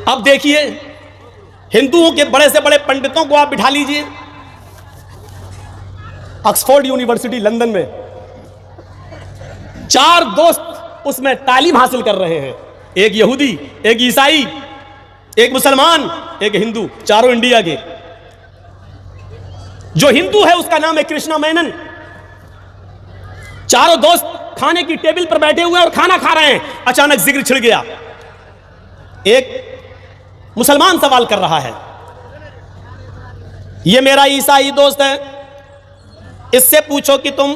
अब देखिए, हिंदुओं के बड़े से बड़े पंडितों को आप बिठा लीजिए ऑक्सफोर्ड यूनिवर्सिटी लंदन में, 4 दोस्त उसमें तालीम हासिल कर रहे हैं, एक यहूदी, एक ईसाई, एक मुसलमान, एक हिंदू, चारों इंडिया के। जो हिंदू है उसका नाम है कृष्णा मेनन। चारों दोस्त खाने की टेबल पर बैठे हुए और खाना खा रहे हैं, अचानक जिक्र छिड़ गया। एक मुसलमान सवाल कर रहा है, ये मेरा ईसाई दोस्त है, इससे पूछो कि तुम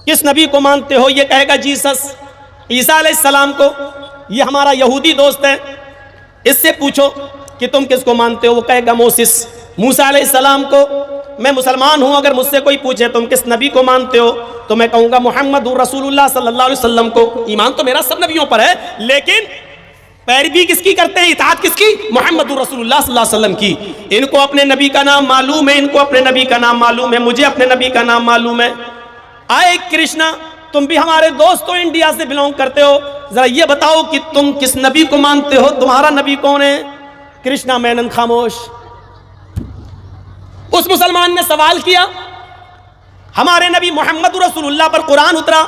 किस नबी को मानते हो? ये कहेगा जीसस, ईसा अलैहिस्सलाम को। ये हमारा यहूदी दोस्त है, इससे पूछो कि तुम किसको मानते हो? वो कहेगा मोसेस, मूसा अलैहिस्सलाम को। मैं मुसलमान हूं, अगर मुझसे कोई पूछे तुम किस नबी को मानते हो, तो मैं कहूंगा मुहम्मदुर रसूलुल्लाह सल्लल्लाहु अलैहि वसल्लम को। ईमान तो मेरा सब नबियों पर है, लेकिन पैरवी किसकी करते हैं? इताअत किसकी? मुहम्मदुर रसूलुल्लाह सल्लल्लाहु अलैहि वसल्लम की। इनको अपने नबी का नाम मालूम है, इनको अपने नबी का नाम मालूम है, मुझे अपने नबी का नाम मालूम है। आए कृष्णा, तुम भी हमारे दोस्तों इंडिया से बिलोंग करते हो, जरा ये बताओ कि तुम किस नबी को मानते हो, तुम्हारा नबी कौन है? कृष्णा मेनन खामोश। उस मुसलमान ने सवाल किया, हमारे नबी मोहम्मद रसूलुल्लाह पर कुरान उतरा,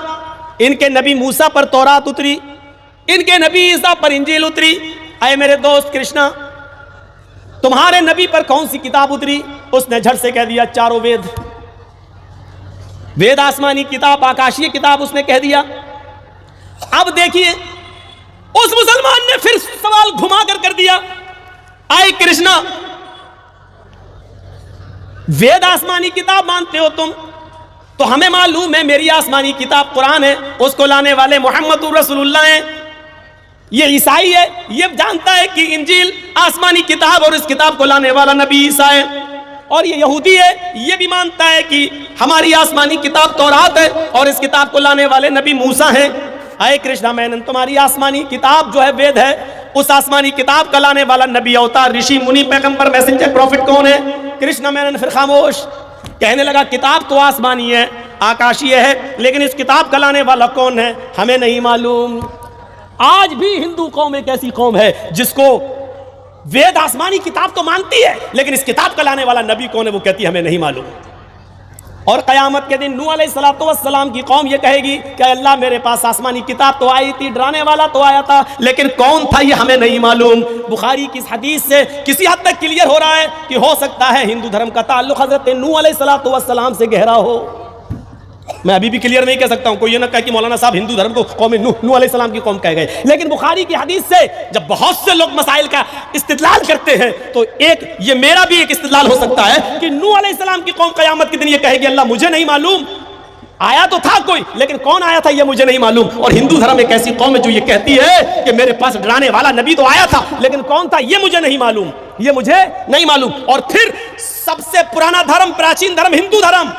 इनके नबी मूसा पर तौरात उतरी, इनके नबी ईसा पर इंजील उतरी। आए मेरे दोस्त कृष्णा, तुम्हारे नबी पर कौन सी किताब उतरी? उसने झट से कह दिया, चारों वेद। वेद आसमानी किताब, आकाशीय किताब, उसने कह दिया। अब देखिए, उस मुसलमान ने फिर सवाल घुमा कर दिया, आए कृष्णा, वेद आसमानी किताब मानते हो तुम, तो हमें मालूम है मेरी आसमानी किताब कुरान है, उसको लाने वाले मोहम्मद रसूलुल्लाह हैं। ये ईसाई है, ये जानता है कि इंजील आसमानी किताब और इस किताब को लाने वाला नबी ईसा है। और ये यहूदी है, ये भी मानता है कि हमारी आसमानी किताब तौरात है और इस किताब को लाने वाले नबी मूसा हैं। आए कृष्णा मेनन, तुम्हारी आसमानी किताब जो है वेद है, उस आसमानी किताब का लाने वाला नबी, अवतार, ऋषि, मुनि, पैगंबर, मैसेंजर, प्रॉफिट कौन है? कृष्णा मेनन फिर खामोश। कहने लगा, किताब तो आसमानी है, आकाशीय है, लेकिन इस किताब का लाने वाला कौन है हमें नहीं मालूम। आज भी हिंदू कौम एक ऐसी कौम है जिसको वेद आसमानी किताब तो मानती है, लेकिन इस किताब का लाने वाला नबी कौन है वो कहती है हमें नहीं मालूम। और कयामत के दिन नूह अलैहिस्सलातु वस्सलाम की कौम ये कहेगी कि अल्लाह, मेरे पास आसमानी किताब तो आई थी, डराने वाला तो आया था, लेकिन कौन था ये हमें नहीं मालूम। बुखारी की इस हदीस से किसी हद तक क्लियर हो रहा है कि हो सकता है हिंदू धर्म का ताल्लुक हजरत नूह अलैहिस्सलातु वस्सलाम से गहरा हो। मैं अभी भी क्लियर नहीं कह सकता हूं, कोई ये ना कहे कि मौलाना साहब हिंदू धर्म को कौम नूह अलैहिस्सलाम की कौम कह गए। लेकिन बुखारी की हदीस से जब बहुत से लोग मसाइल का इस्तिदलाल करते हैं, तो एक ये मेरा भी एक इस्तिदलाल हो सकता है कि नूह अलैहिस्सलाम की कौम कयामत के दिन ये कहेगी, अल्लाह मुझे नहीं मालूम, आया तो था कोई, लेकिन कौन आया था ये मुझे नहीं मालूम। और हिंदू धर्म एक ऐसी कौम है जो ये कहती है कि मेरे पास डराने वाला नबी तो आया था, लेकिन कौन था ये मुझे नहीं मालूम, ये मुझे नहीं मालूम। और फिर सबसे पुराना धर्म, प्राचीन धर्म हिंदू धर्म,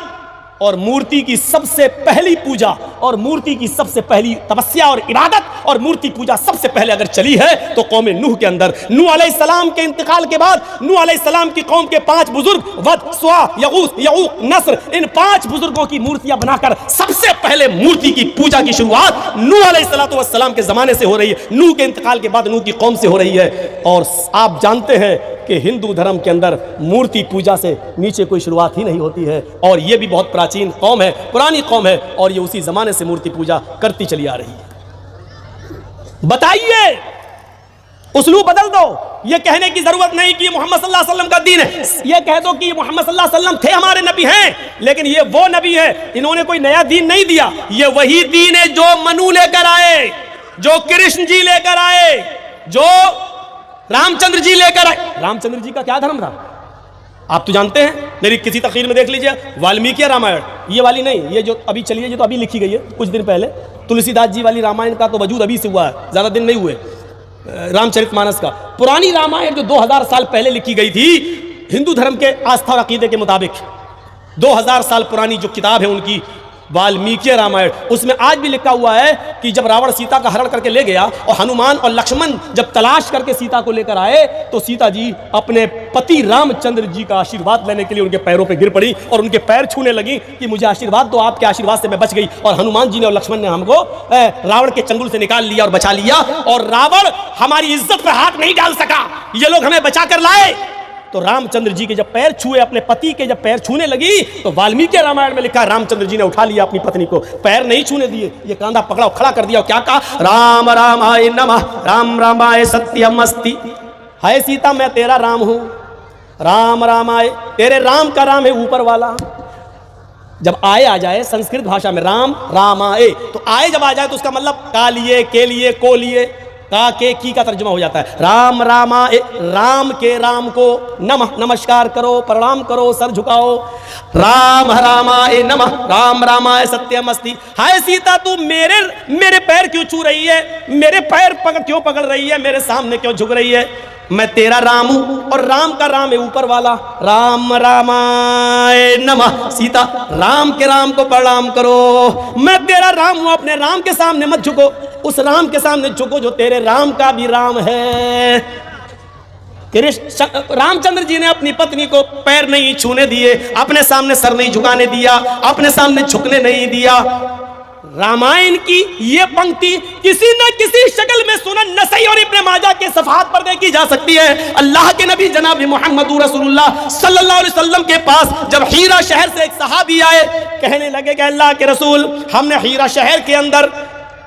और मूर्ति की सबसे पहली पूजा और मूर्ति की सबसे पहली तपस्या और इबादत और मूर्ति पूजा सबसे पहले अगर चली है तो कौम नूह के अंदर। नूह अलैहिस्सलाम के इंतकाल के बाद नूह अलैहिस्सलाम की कौम के 5 बुजुर्ग, वद, सुआ, यगूस, यऊक, नस्र, इन 5 बुजुर्गों की मूर्तियां बनाकर सबसे पहले मूर्ति की पूजा की शुरुआत नूह अलैहिस्सलातु वस्सलाम के जमाने से हो रही है, नूह के इंतकाल के बाद नूह की कौम से हो रही है। और आप जानते हैं कि हिंदू धर्म के अंदर मूर्ति पूजा से नीचे कोई शुरुआत ही नहीं होती है, और ये भी बहुत प्राचीन कौम है, पुरानी कौम है, और ये उसी जमाने से मूर्ति पूजा करती चली आ रही है। बताइए, उसलूब बदल दो, ये कहने की जरूरत नहीं कि मोहम्मद सल्लल्लाहु अलैहि वसल्लम का दीन है, ये कह दो कि मोहम्मद सल्लल्लाहु अलैहि वसल्लम थे, हमारे नबी हैं, लेकिन ये वो नबी है, इन्होंने कोई नया दीन नहीं दिया, ये वही दीन है जो मनु लेकर आए, जो कृष्ण जी लेकर आए, जो रामचंद्र जी लेकर आए। रामचंद्र जी का क्या धर्म था आप तो जानते हैं, मेरी किसी तकरीर में देख लीजिए, वाल्मीकि रामायण, ये वाली नहीं, ये जो अभी चली है, ये तो अभी लिखी गई है कुछ दिन पहले, तुलसीदास जी वाली रामायण का तो वजूद अभी से हुआ है, ज़्यादा दिन नहीं हुए। रामचरितमानस का पुरानी रामायण जो 2000 साल पहले लिखी गई थी, हिंदू धर्म के आस्था और अकीदे के मुताबिक 2000 साल पुरानी जो किताब है उनकी, वाल्मीकि रामायण, उसमें आज भी लिखा हुआ है कि जब रावण सीता का हरण करके ले गया और हनुमान और लक्ष्मण जब तलाश करके सीता को लेकर आए तो सीता जी अपने पति रामचंद्र जी का आशीर्वाद लेने के लिए उनके पैरों पे गिर पड़ी और उनके पैर छूने लगी कि मुझे आशीर्वाद दो, आपके आशीर्वाद से मैं बच गई। और हनुमान जी ने और लक्ष्मण ने हमको रावण के चंगुल से निकाल लिया और बचा लिया, और रावण हमारी इज्जत पर हाथ नहीं डाल सका, ये लोग हमें बचा कर लाए। तो रामचंद्र जी के जब पैर छुए, अपने पति के जब पैर छूने लगी, तो वाल्मीकि रामायण में लिखा रामचंद्र जी ने उठा लिया अपनी पत्नी को, पैर नहीं छूने दिए, ये कांधा पकड़ा और खड़ा कर दिया और क्या कहा, राम रामाय नमः राम रामाय सत्यमस्ति। हाय सीता मैं तेरा राम हूं, राम रामाय, तेरे राम का राम है ऊपर वाला। जब आए आ जाए संस्कृत भाषा में राम रामाए, तो आए जब आ जाए तो उसका मतलब का लिए, के लिए, को लिए, का के की का तर्जुमा हो जाता है। राम रामाए, राम के राम को नमः नमस्कार करो, प्रणाम करो, सर झुकाओ। राम रामाए नमः राम रामाय सत्यमस्ति। हाय सीता तू मेरे पैर क्यों छू रही है, मेरे पैर क्यों पकड़ रही है, मेरे सामने क्यों झुक रही है, मैं तेरा राम हूं और राम का राम है ऊपर वाला। राम रामाय नमः, सीता राम के राम को प्रणाम करो, मैं तेरा राम हूं, अपने राम के सामने मत झुको, उस राम के सामने झुको जो तेरे राम का भी राम है। रामचंद्र जी ने अपनी पत्नी को पैर नहीं छूने दिए, अपने सामने सर नहीं झुकाने दिया, अपने सामने झुकने नहीं दिया। रामायण की ये पंक्ति किसी न किसी शक्ल में सुनन नसई और इब्न माजा के सफहात पर देखी जा सकती है। अल्लाह के नबी जनाब मोहम्मद रसूलुल्लाह सल्लल्लाहु अलैहि वसल्लम के पास जब हीरा शहर से एक सहाबी आए, कहने लगे कि अल्लाह के रसूल, हमने हीरा शहर के अंदर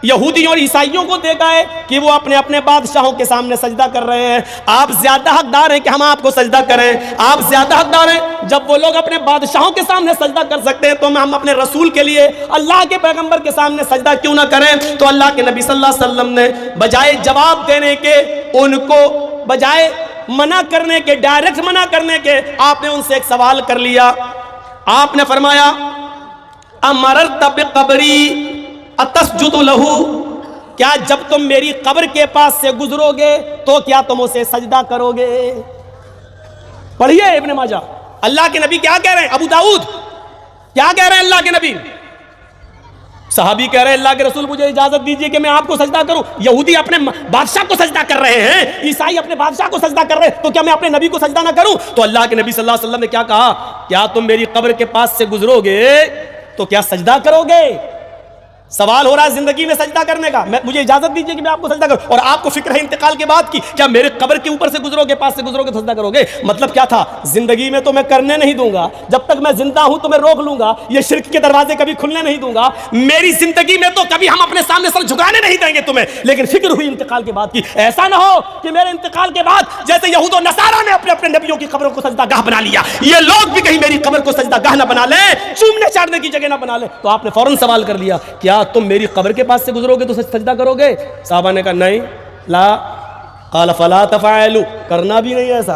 यहूदियों और ईसाइयों को देखा है कि वो अपने अपने बादशाहों के सामने सजदा कर रहे हैं, आप ज्यादा हकदार हैं कि हम आपको सजदा करें, आप ज्यादा हकदार हैं। जब वो लोग अपने बादशाहों के सामने सजदा कर सकते हैं तो हम अपने रसूल के लिए, अल्लाह के पैगंबर के सामने सजदा क्यों ना करें। तो अल्लाह के नबी सल्लल्लाहु अलैहि वसल्लम ने बजाय जवाब देने के, उनको बजाय मना करने के, डायरेक्ट मना करने के, आपने उनसे एक सवाल कर लिया। आपने फरमाया अमरत बिक़ब्री अतस्जुदु लहू, क्या जब तुम मेरी कब्र के पास से गुजरोगे तो क्या तुम उसे सजदा करोगे। पढ़िए इब्न माजा, अल्लाह के नबी क्या कह रहे हैं, अबू दाऊद क्या कह रहे हैं अल्लाह के नबी। सहाबी कह रहे हैं अल्लाह के रसूल मुझे इजाजत दीजिए कि मैं आपको सजदा करूं। यहूदी अपने बादशाह को सजदा कर रहे हैं, ईसाई अपने बादशाह को सजदा कर रहे हैं, तो क्या मैं अपने नबी को सजदा ना करूं। तो अल्लाह के नबी सल्लल्लाहु अलैहि वसल्लम ने क्या कहा, क्या तुम मेरी कब्र के पास से गुजरोगे तो क्या सजदा करोगे। सवाल हो रहा है जिंदगी में सजदा करने का, मुझे इजाजत दीजिए कि मैं आपको सजदा करूं। और आपको फिक्र है इंतकाल के बाद की, क्या मेरे कब्र के ऊपर से गुजरोगे, पास से गुजरोगे तो सजदा करोगे। मतलब क्या था, जिंदगी में तो मैं करने नहीं दूंगा, जब तक मैं जिंदा हूं तो मैं रोक लूंगा, ये शिर्क के दरवाजे कभी खुलने नहीं दूंगा। मेरी जिंदगी में तो कभी हम अपने सामने सर झुकाने नहीं देंगे तुम्हें, लेकिन फिक्र हुई इंतकाल के बाद की, ऐसा ना हो कि मेरे इंतकाल के बाद जैसे यहूद और नसारा ने अपने अपने नबियों की कब्रों को सजदागाह बना लिया, ये लोग भी कहीं मेरी कब्र को सजदागाह ना बना ले, चूमने चाटने की जगह ना बना ले। तो आपने फौरन सवाल कर लिया, क्या तुम मेरी कब्र के पास से गुजरोगे तो सजदा करोगे। साहबा ने कहा नहीं, ला काल फला तफअलु, करना भी नहीं ऐसा।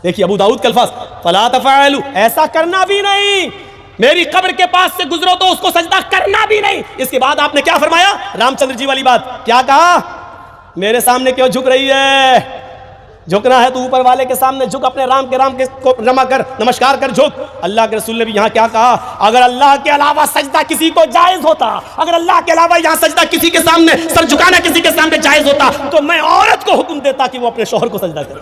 देखिए अबू दाऊद का अल्फाज, फला तफअलु, ऐसा करना भी नहीं, मेरी कब्र के पास से गुजरो तो उसको सजदा करना भी नहीं। इसके बाद आपने क्या फरमाया, रामचंद्र जी वाली बात, क्या कहा, मेरे सामने क्यों झुक रही है, झुकना है तो ऊपर वाले के सामने झुक, अपने राम के को रमा कर, नमस्कार कर झुक। अल्लाह के रसूल ने भी यहाँ क्या कहा, अगर अल्लाह के अलावा सजदा किसी को जायज होता, अगर अल्लाह के अलावा यहाँ सजदा किसी के सामने, सर झुकाना किसी के सामने जायज होता, तो मैं औरत को हुक्म देता कि वो अपने शौहर को सजदा करे।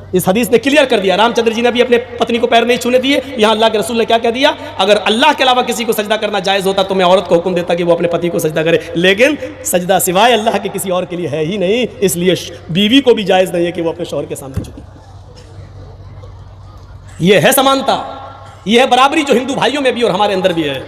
इस हदीस ने क्लियर कर दिया, रामचंद्र जी ने भी अपने पत्नी को पैर नहीं छूने दिए। यहाँ अल्लाह के रसूल ने क्या कह दिया, अगर अल्लाह के अलावा किसी को सजदा करना जायज़ होता तो मैं औरत को हुक्म देता कि वो अपने पति को सजदा करे, लेकिन सजदा सिवाय अल्लाह के किसी और के लिए है ही नहीं, इसलिए बीवी को भी जायज़ नहीं है कि वो अपने शौहर के सामने झुके। ये है समानता, ये है बराबरी जो हिंदू भाइयों में भी और हमारे अंदर भी है।